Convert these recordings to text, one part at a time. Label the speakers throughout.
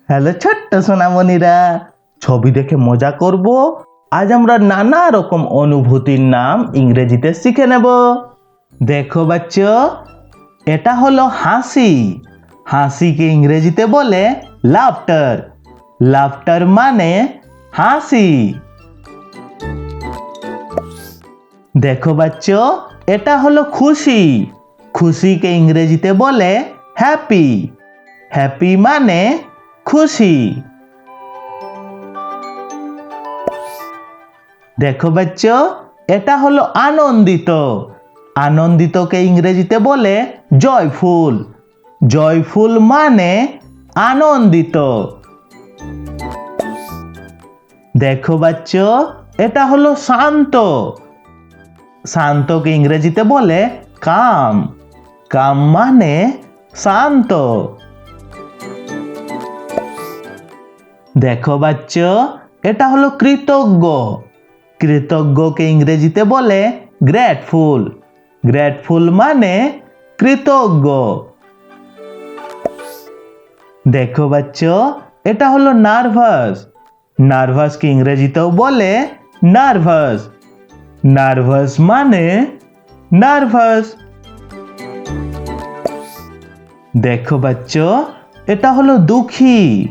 Speaker 1: Hello ছোট্ট সোনামণিরা, ছবি দেখে মজা করব। আজ আমরা নানা রকম অনুভূতির নাম ইংরেজিতে শিখে নেব। দেখো বাচ্চা, এটা হলো হাসি। হাসিকে ইংরেজিতে বলে লাফটার। লাফটার মানে হাসি। দেখো বাচ্চা, এটা হলো খুশি। খুশিকে ইংরেজিতে বলে হ্যাপি। হ্যাপি মানে খুশি। দেখো বাচ্চা, এটা হলো আনন্দিত। আনন্দিতকে ইংরেজিতে বলে জয়ফুল। জয়ফুল মানে আনন্দিত। দেখো বাচ্চা, এটা হলো শান্ত। শান্তকে ইংরেজিতে বলে কাম। কাম মানে শান্ত। দেখো বাচ্চা, এটা হলো কৃতজ্ঞ। কৃতজ্ঞকে ইংরেজিতে বলে গ্রেটফুল। গ্রেটফুল মানে কৃতজ্ঞ। দেখো বাচ্চা, এটা হলো নার্ভাস। নার্ভাসকে ইংরেজিতেও বলে নার্ভাস। নার্ভাস মানে নার্ভাস। দেখো বাচ্চা, এটা হলো দুঃখী।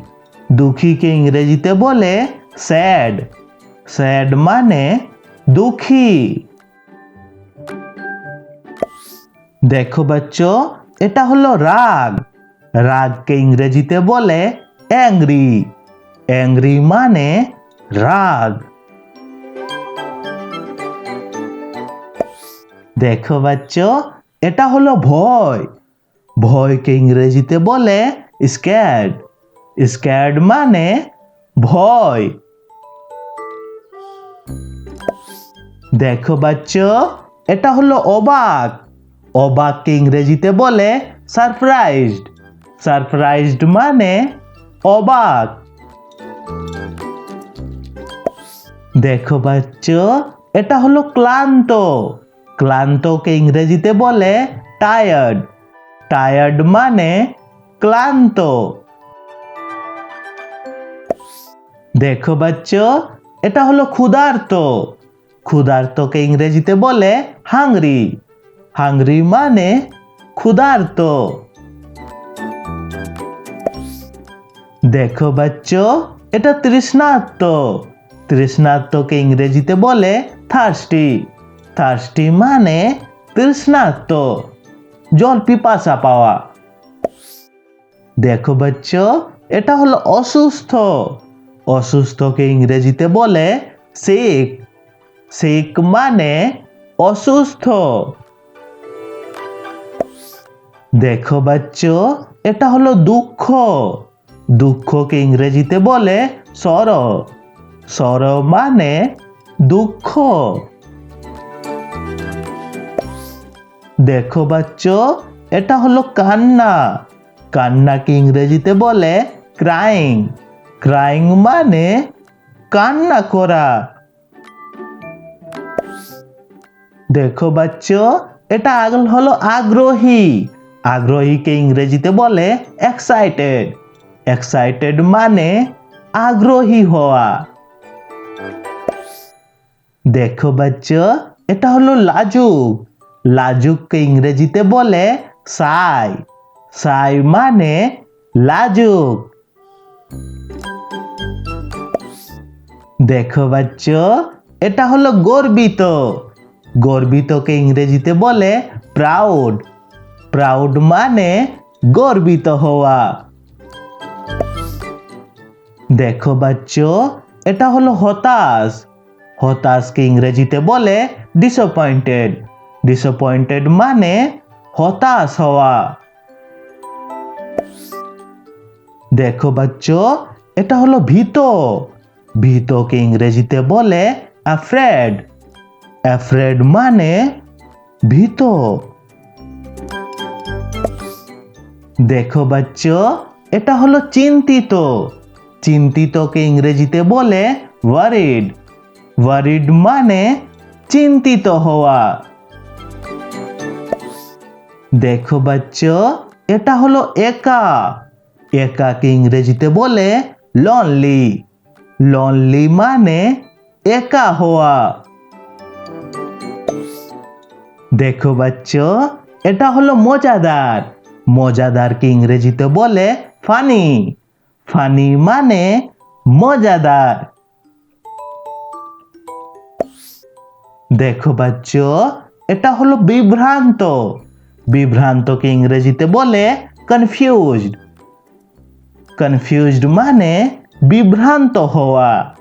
Speaker 1: দুঃখীকে ইংরেজিতে বলে স্যাড। স্যাড মানে দুঃখী। দেখো বাচ্চা, এটা হলো রাগ। রাগকে ইংরেজিতে বলে অ্যাংরি। অ্যাংরি মানে রাগ। দেখো বাচ্চা, এটা হলো ভয়। ভয়কে ইংরেজিতে বলে স্ক্যাড। স্ক্যাড মানে ভয়। দেখো বাচ্চা, এটা হলো অবাক। অবাককে ইংরেজিতে বলে সারপ্রাইজড। সারপ্রাইজড মানে অবাক। দেখো বাচ্চা, এটা হলো ক্লান্ত। ক্লান্তকে ইংরেজিতে বলে টায়ার্ড। টায়ার্ড মানে ক্লান্ত। দেখো বাচ্চা, এটা হলো ক্ষুধার্ত। ক্ষুধার্তকে ইংরেজিতে বলে হাংরি। হাংরি মানে ক্ষুধার্ত। দেখো বাচ্চা, এটা তৃষ্ণার্ত। তৃষ্ণার্তকে ইংরেজিতে বলে থার্স্টি। থার্স্টি মানে তৃষ্ণার্ত, জল পিপাসা পাওয়া। দেখো বাচ্চা, এটা হলো অসুস্থ। অসুস্থকে ইংরেজিতে বলে সিক। সিক মানে অসুস্থ। দেখো বাচ্চা, এটা হলো দুঃখ। দুঃখকে ইংরেজিতে বলে সরো। সরো মানে দুঃখ। দেখো বাচ্চা, এটা হলো কান্না। কান্নাকে ইংরেজিতে বলে ক্রাইং। ক্রাইং মানে কান্না করা। দেখো বাচ্চা, এটা হলো আগ্রহী। আগ্রহীকে ইংরেজিতে বলে এক্সাইটেড। এক্সাইটেড মানে আগ্রহী হওয়া। দেখো বাচ্চা, এটা হলো লাজুক। লাজুককে ইংরেজিতে বলে সাই। সাই মানে লাজুক। দেখো বাচ্চা, এটা হলো গর্বিত। গর্বিতকে ইংরেজিতে বলে প্রাউড। প্রাউড মানে গর্বিত হওয়া। দেখো বাচ্চা, এটা হলো হতাশ। হতাশকে ইংরেজিতে বলে ডিসঅ্যাপয়েন্টেড। ডিসঅ্যাপয়েন্টেড মানে হতাশ হওয়া। দেখো বাচ্চা, এটা হলো ভীত। ভীতকে ইংরেজিতে বলে অ্যাফ্রেড। অ্যাফ্রেড মানে ভীত। দেখো বাচ্চা, এটা হলো চিন্তিত। চিন্তিতকে ইংরেজিতে বলে ওয়ারিড। ওয়ারিড মানে চিন্তিত হওয়া। দেখো বাচ্চা, এটা হলো একা। একাকে ইংরেজিতে বলে লনলি। লনলি মানে একা হওয়া। দেখো বাচ্চা, এটা হলো মজাদার। মজাদারকে ইংরেজিতে বলে ফানি। ফানি মানে মজাদার। দেখো বাচ্চা, এটা হলো বিভ্রান্ত। বিভ্রান্তকে ইংরেজিতে বলে কনফিউজড। কনফিউজড মানে বিভ্রান্ত হওয়া।